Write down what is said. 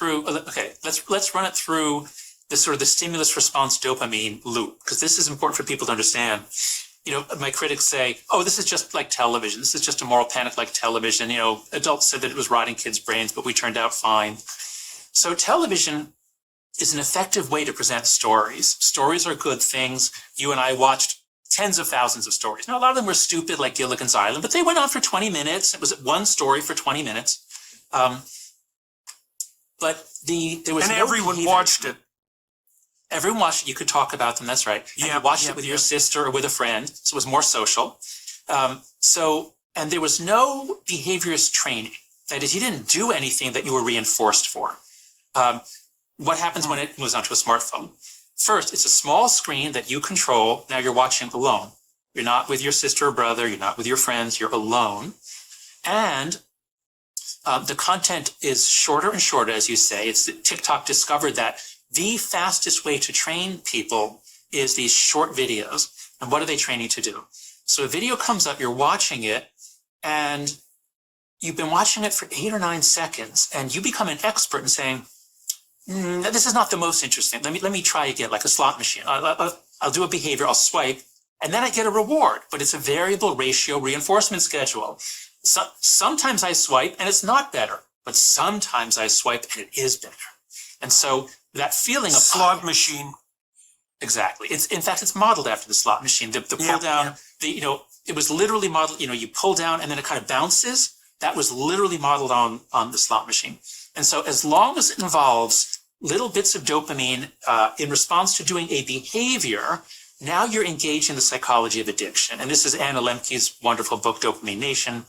through. Okay, let's run it through the sort of the stimulus response dopamine loop, because this is important for people to understand. You know, my critics say, oh, this is just like television. This is just a moral panic like television. You know, adults said that it was rotting kids' brains, but we turned out fine. So television is an effective way to present stories. Stories are good things. You and I watched tens of thousands of stories. Now, a lot of them were stupid, like Gilligan's Island, but they went on for 20 minutes. It was one story for 20 minutes. But there was and no everyone behavior. watched it. Everyone watched it. You could talk about them. That's right. And you watched it with your sister or with a friend. So it was more social. And there was no behaviorist training. That is, you didn't do anything that you were reinforced for. What happens when it moves onto a smartphone? First, it's a small screen that you control. Now you're watching alone. You're not with your sister or brother. You're not with your friends. You're alone. And the content is shorter and shorter, as you say. TikTok discovered that the fastest way to train people is these short videos. And what are they training to do? So a video comes up, you're watching it, and you've been watching it for 8 or 9 seconds, and you become an expert in saying, this is not the most interesting. Let me try again, like a slot machine. I'll do a behavior, I'll swipe, and then I get a reward. But it's a variable ratio reinforcement schedule. So, sometimes I swipe and it's not better, but sometimes I swipe and it is better. And so that feeling of slot machine. Exactly. In fact, it's modeled after the slot machine. The pull down, it was literally modeled, you pull down and then it kind of bounces. That was literally modeled on the slot machine. And so as long as it involves little bits of dopamine in response to doing a behavior, now you're engaged in the psychology of addiction. And this is Anna Lemke's wonderful book, Dopamine Nation.